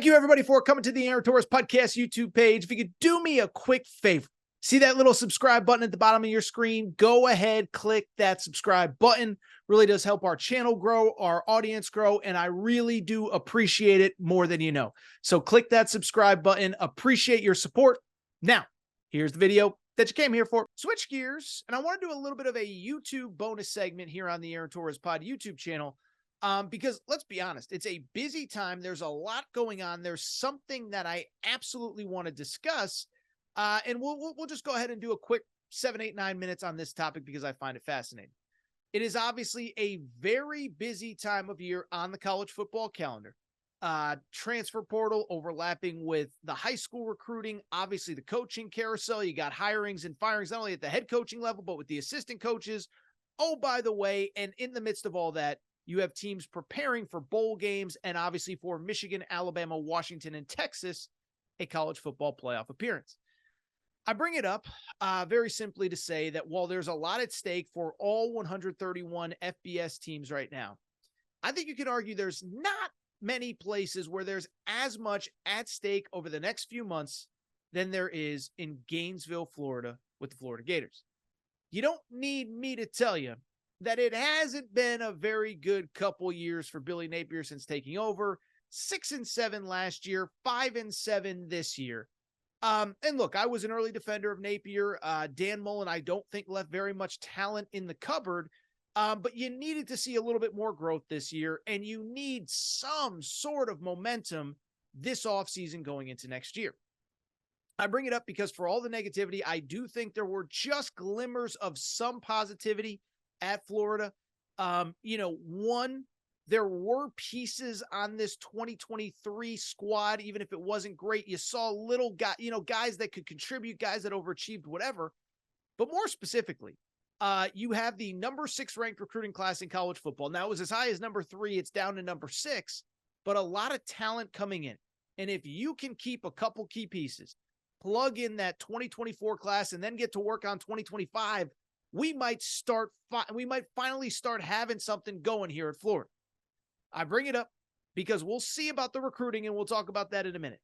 you, everybody, for coming to the Aaron Torres Podcast YouTube page. If you could do me a quick favor, see that little subscribe button at the bottom of your screen? Go ahead, click that subscribe button. Really does help our channel grow, our audience grow, and I really do appreciate it more than you know. So click that subscribe button. Appreciate your support. Now, here's the video that you came here for. Switch gears, and I want to do a little bit of a YouTube bonus segment here on the Aaron Torres Pod YouTube channel. Because let's be honest, it's a busy time. There's a lot going on. There's something that I absolutely want to discuss. And we'll just go ahead and do a quick 7, 8, 9 minutes on this topic because I find it fascinating. It is obviously a very busy time of year on the college football calendar. Transfer portal overlapping with the high school recruiting, obviously the coaching carousel. You got hirings and firings, not only at the head coaching level, but with the assistant coaches. Oh, by the way, and in the midst of all that, you have teams preparing for bowl games and obviously for Michigan, Alabama, Washington, and Texas, a college football playoff appearance. I bring it up very simply to say that while there's a lot at stake for all 131 FBS teams right now, I think you could argue there's not many places where there's as much at stake over the next few months than there is in Gainesville, Florida, with the Florida Gators. You don't need me to tell you that it hasn't been a very good couple years for Billy Napier since taking over. 6-7 last year, 5-7 this year. And look, I was an early defender of Napier. Dan Mullen, I don't think left very much talent in the cupboard, but you needed to see a little bit more growth this year, and you need some sort of momentum this offseason going into next year. I bring it up because for all the negativity, I do think there were just glimmers of some positivity at Florida. One, there were pieces on this 2023 squad, even if it wasn't great. You saw little guys that could contribute, guys that overachieved, whatever. But more specifically, you have the number 6 ranked recruiting class in college football. Now, it was as high as number 3. It's down to number 6, but a lot of talent coming in. And if you can keep a couple key pieces, plug in that 2024 class, and then get to work on 2025, we might finally start having something going here at Florida. I bring it up because we'll see about the recruiting, and we'll talk about that in a minute.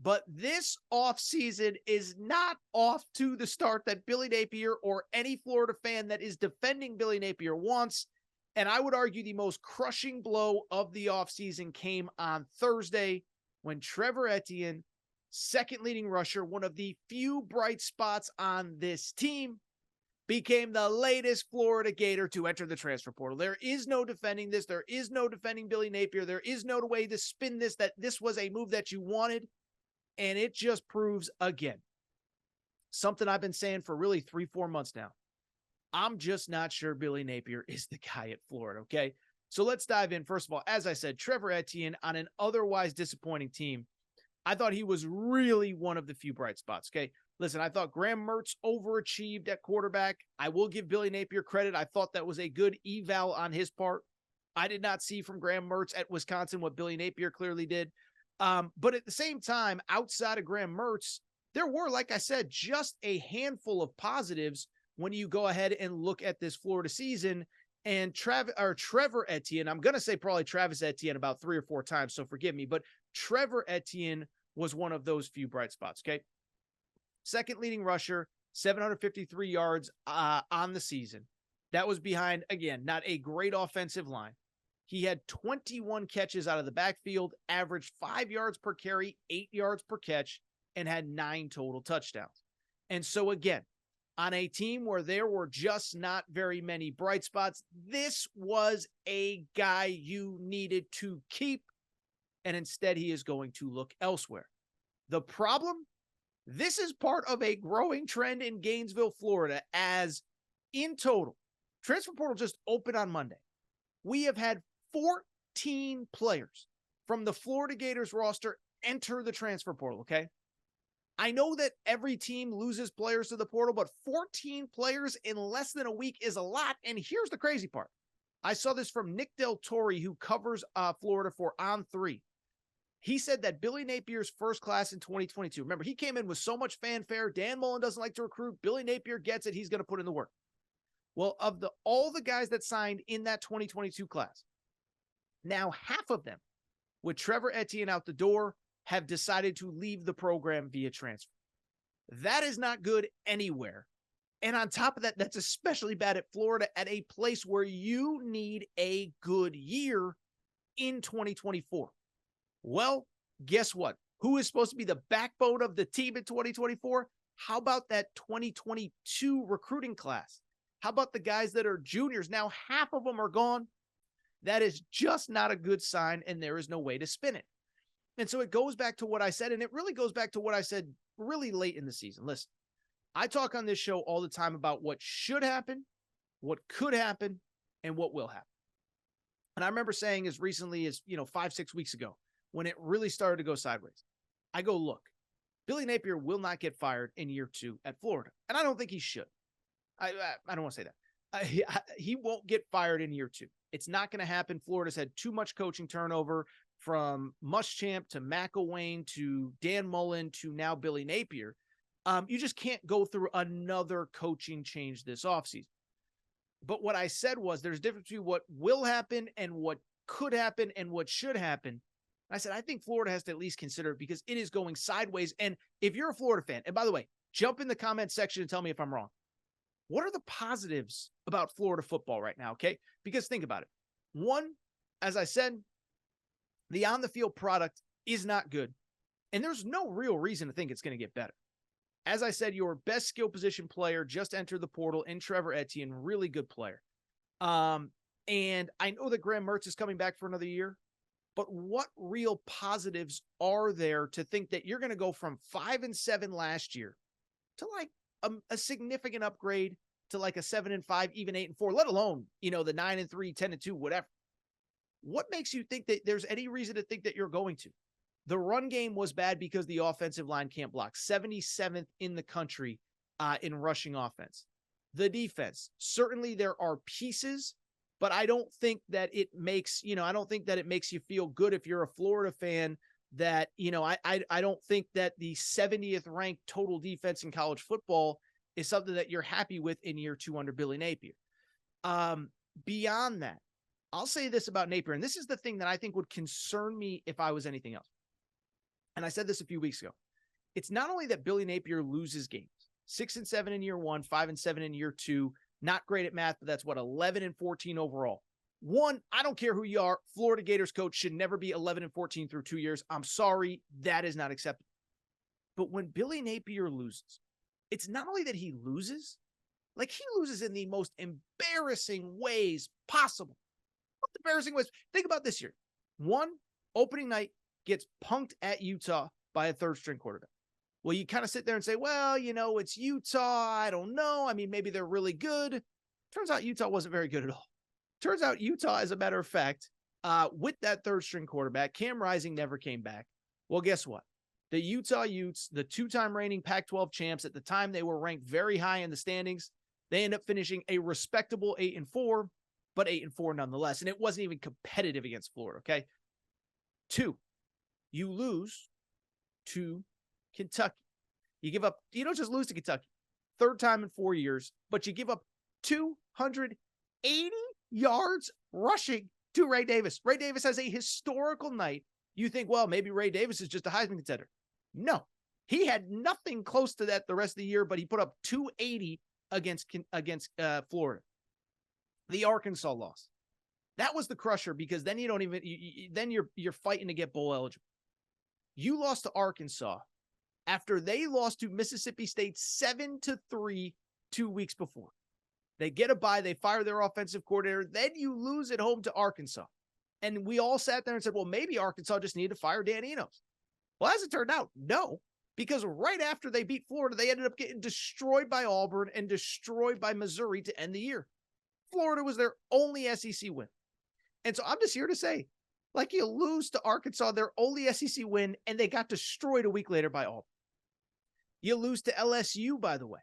But this offseason is not off to the start that Billy Napier or any Florida fan that is defending Billy Napier wants. And I would argue the most crushing blow of the offseason came on Thursday when Trevor Etienne, second leading rusher, one of the few bright spots on this team, became the latest Florida Gator to enter the transfer portal. There is no defending this. There is no defending Billy Napier. There is no way to spin this, that this was a move that you wanted. And it just proves again, something I've been saying for really 3-4 months now. I'm just not sure Billy Napier is the guy at Florida, okay? So let's dive in. First of all, as I said, Trevor Etienne on an otherwise disappointing team, I thought he was really one of the few bright spots, okay? Listen, I thought Graham Mertz overachieved at quarterback. I will give Billy Napier credit. I thought that was a good eval on his part. I did not see from Graham Mertz at Wisconsin what Billy Napier clearly did. But at the same time, outside of Graham Mertz, there were, like I said, just a handful of positives when you go ahead and look at this Florida season. And Trevor Etienne, I'm going to say probably Travis Etienne about 3 or 4 times, so forgive me, but Trevor Etienne was one of those few bright spots, okay? Second leading rusher, 753 yards on the season. That was behind, again, not a great offensive line. He had 21 catches out of the backfield, averaged 5 yards per carry, 8 yards per catch, and had 9 total touchdowns. And so again, on a team where there were just not very many bright spots, this was a guy you needed to keep, and instead he is going to look elsewhere. The problem? This is part of a growing trend in Gainesville, Florida, as in total, transfer portal just opened on Monday. We have had 14 players from the Florida Gators roster enter the transfer portal, okay? I know that every team loses players to the portal, but 14 players in less than a week is a lot. And here's the crazy part. I saw this from Nick Del Torre, who covers Florida for On3. He said that Billy Napier's first class in 2022, remember, he came in with so much fanfare. Dan Mullen doesn't like to recruit. Billy Napier gets it. He's going to put in the work. Well, of all the guys that signed in that 2022 class, now half of them, with Trevor Etienne out the door, have decided to leave the program via transfer. That is not good anywhere. And on top of that, that's especially bad at Florida, at a place where you need a good year in 2024. Well, guess what? Who is supposed to be the backbone of the team in 2024? How about that 2022 recruiting class? How about the guys that are juniors? Now, half of them are gone. That is just not a good sign, and there is no way to spin it. And so it goes back to what I said, and it really goes back to what I said really late in the season. Listen, I talk on this show all the time about what should happen, what could happen, and what will happen. And I remember saying as recently as, 5-6 weeks ago, when it really started to go sideways, I go, look, Billy Napier will not get fired in year 2 at Florida. And I don't think he should. I don't want to say that. He won't get fired in year 2. It's not going to happen. Florida's had too much coaching turnover, from Muschamp to McElwain to Dan Mullen to now Billy Napier. You just can't go through another coaching change this offseason. But what I said was there's a difference between what will happen and what could happen and what should happen. I said, I think Florida has to at least consider it because it is going sideways. And if you're a Florida fan, and by the way, jump in the comment section and tell me if I'm wrong. What are the positives about Florida football right now? Okay. Because think about it. One, as I said, the on-the-field product is not good. And there's no real reason to think it's going to get better. As I said, your best skill position player just entered the portal in Trevor Etienne, really good player. And I know that Graham Mertz is coming back for another year, but what real positives are there to think that you're going to go from 5-7 last year to like a significant upgrade to like a 7-5, even 8-4, let alone, the 9-3, 10-2, whatever. What makes you think that there's any reason to think that you're going to? The run game was bad because the offensive line can't block. 77th in the country in rushing offense. The defense, certainly there are pieces, but I don't think that it makes, I don't think that it makes you feel good if you're a Florida fan that, I don't think that the 70th ranked total defense in college football is something that you're happy with in year 2 under Billy Napier. Beyond that, I'll say this about Napier, and this is the thing that I think would concern me if I was anything else. And I said this a few weeks ago. It's not only that Billy Napier loses games, 6-7 in year 1, 5-7 in year 2, not great at math, but that's what, 11-14 overall. One, I don't care who you are. Florida Gators coach should never be 11-14 through 2 years. I'm sorry. That is not acceptable. But when Billy Napier loses, it's not only that he loses, like he loses in the most embarrassing ways possible. Most embarrassing ways. Think about this year. One, opening night gets punked at Utah by a third-string quarterback. Well, you kind of sit there and say, well, it's Utah. I don't know. I mean, maybe they're really good. Turns out Utah wasn't very good at all. Turns out Utah, as a matter of fact, with that third-string quarterback, Cam Rising never came back. Well, guess what? The Utah Utes, the 2-time reigning Pac-12 champs, at the time they were ranked very high in the standings. They end up finishing a respectable 8-4, but 8-4 nonetheless. And it wasn't even competitive against Florida, okay? 2, you lose to Kentucky. You give up, you don't just lose to Kentucky, 3rd time in 4 years, but you give up 280 yards rushing to Ray Davis. Ray Davis has a historical night. You think, well, maybe Ray Davis is just a Heisman contender. No, he had nothing close to that the rest of the year, but he put up 280 against Florida. The Arkansas loss. That was the crusher because then you don't even, then you're fighting to get bowl eligible. You lost to Arkansas after they lost to Mississippi State 7-3 2 weeks before. They get a bye. They fire their offensive coordinator. Then you lose at home to Arkansas. And we all sat there and said, well, maybe Arkansas just needed to fire Dan Enos. Well, as it turned out, no, because right after they beat Florida, they ended up getting destroyed by Auburn and destroyed by Missouri to end the year. Florida was their only SEC win. And so I'm just here to say, like, you lose to Arkansas, their only SEC win, and they got destroyed a week later by Auburn. You lose to LSU, by the way,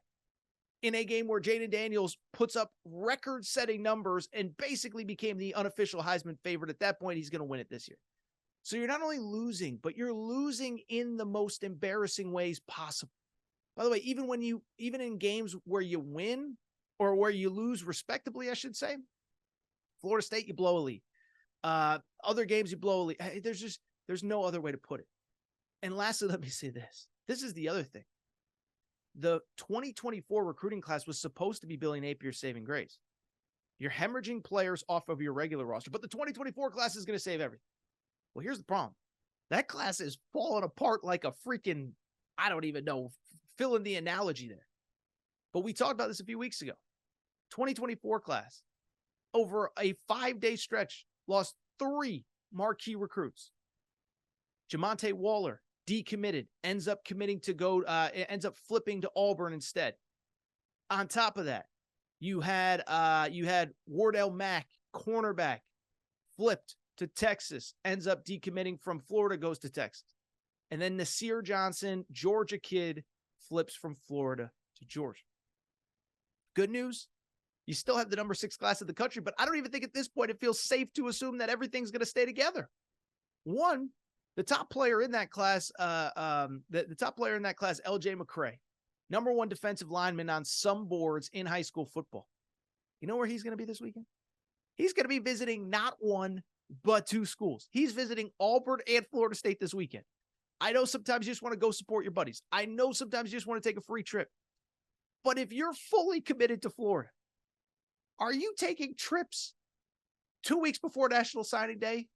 in a game where Jaden Daniels puts up record-setting numbers and basically became the unofficial Heisman favorite. At that point, he's going to win it this year. So you're not only losing, but you're losing in the most embarrassing ways possible. By the way, even in games where you win or where you lose respectably, I should say, Florida State, you blow a lead. Other games, you blow a lead. There's no other way to put it. And lastly, let me say this. This is the other thing. The 2024 recruiting class was supposed to be Billy Napier's saving grace. You're hemorrhaging players off of your regular roster, but the 2024 class is going to save everything. Well, here's the problem. That class is falling apart like a freaking, I don't even know, fill in the analogy there. But we talked about this a few weeks ago. 2024 class, over a 5-day stretch, lost 3 marquee recruits. Jamonte Waller decommitted, ends up flipping to Auburn instead. On top of that, you had Wardell Mack, cornerback, flipped to Texas, ends up decommitting from Florida, goes to Texas. And then Nasir Johnson, Georgia kid, flips from Florida to Georgia. Good news, you still have the number 6 class of the country, but I don't even think at this point it feels safe to assume that everything's going to stay together. One, the top player in that class, the top player in that class, LJ McCray, number 1 defensive lineman on some boards in high school football. You know where he's going to be this weekend? He's going to be visiting not 1, but 2 schools. He's visiting Auburn and Florida State this weekend. I know sometimes you just want to go support your buddies. I know sometimes you just want to take a free trip. But if you're fully committed to Florida, are you taking trips 2 weeks before National Signing Day?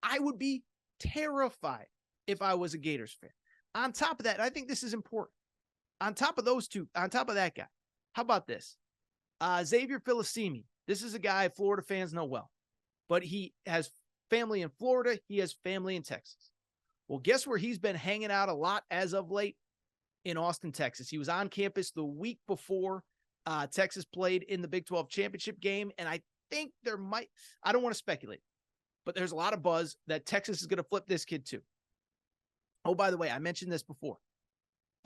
I would be terrified if I was a Gators fan. On top of that, and I think this is important. On top of those two, on top of that guy, how about this? Xavier Philistimi. This is a guy Florida fans know well, but he has family in Florida. He has family in Texas. Well, guess where he's been hanging out a lot as of late? In Austin, Texas. He was on campus the week before Texas played in the Big 12 championship game. And I think I don't want to speculate, but there's a lot of buzz that Texas is going to flip this kid too. Oh, by the way, I mentioned this before.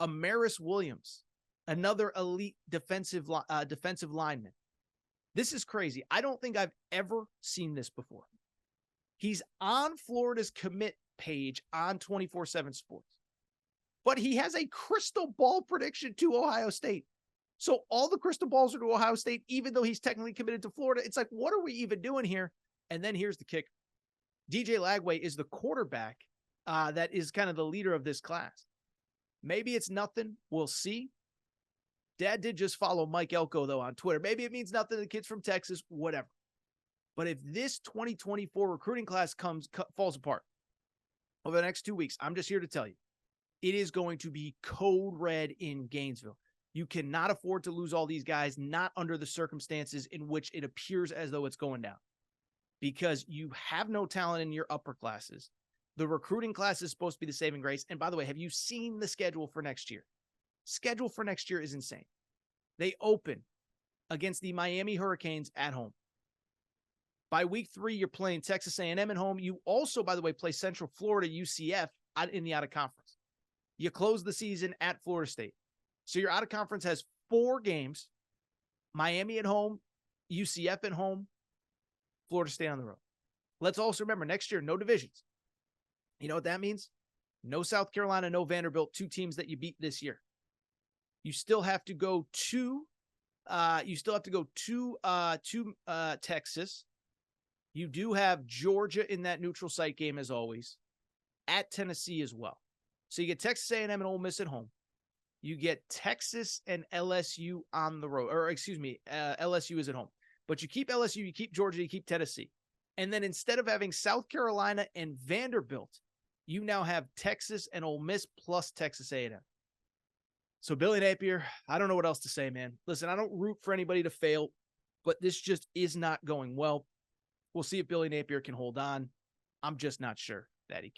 Amaris Williams, another elite defensive lineman. This is crazy. I don't think I've ever seen this before. He's on Florida's commit page on 24/7 Sports. But he has a crystal ball prediction to Ohio State. So all the crystal balls are to Ohio State, even though he's technically committed to Florida. It's like, what are we even doing here? And then here's the kicker. DJ Lagway is the quarterback that is kind of the leader of this class. Maybe it's nothing. We'll see. Dad did just follow Mike Elko, though, on Twitter. Maybe it means nothing to the kids from Texas, whatever. But if this 2024 recruiting class falls apart over the next 2 weeks, I'm just here to tell you, it is going to be code red in Gainesville. You cannot afford to lose all these guys, not under the circumstances in which it appears as though it's going down. Because you have no talent in your upper classes. The recruiting class is supposed to be the saving grace. And by the way, have you seen the schedule for next year? Schedule for next year is insane. They open against the Miami Hurricanes at home. By week 3, you're playing Texas A&M at home. You also, by the way, play Central Florida UCF in the out-of-conference. You close the season at Florida State. So your out-of-conference has 4 games. Miami at home, UCF at home, Florida State on the road. Let's also remember, next year, no divisions. You know what that means? No South Carolina, no Vanderbilt, 2 teams that you beat this year. You still have to go to Texas. You do have Georgia in that neutral site game as always, at Tennessee as well. So you get Texas A&M and Ole Miss at home. You get Texas and LSU on the road, LSU is at home. But you keep LSU, you keep Georgia, you keep Tennessee. And then instead of having South Carolina and Vanderbilt, you now have Texas and Ole Miss plus Texas A&M. So Billy Napier, I don't know what else to say, man. Listen, I don't root for anybody to fail, but this just is not going well. We'll see if Billy Napier can hold on. I'm just not sure that he can.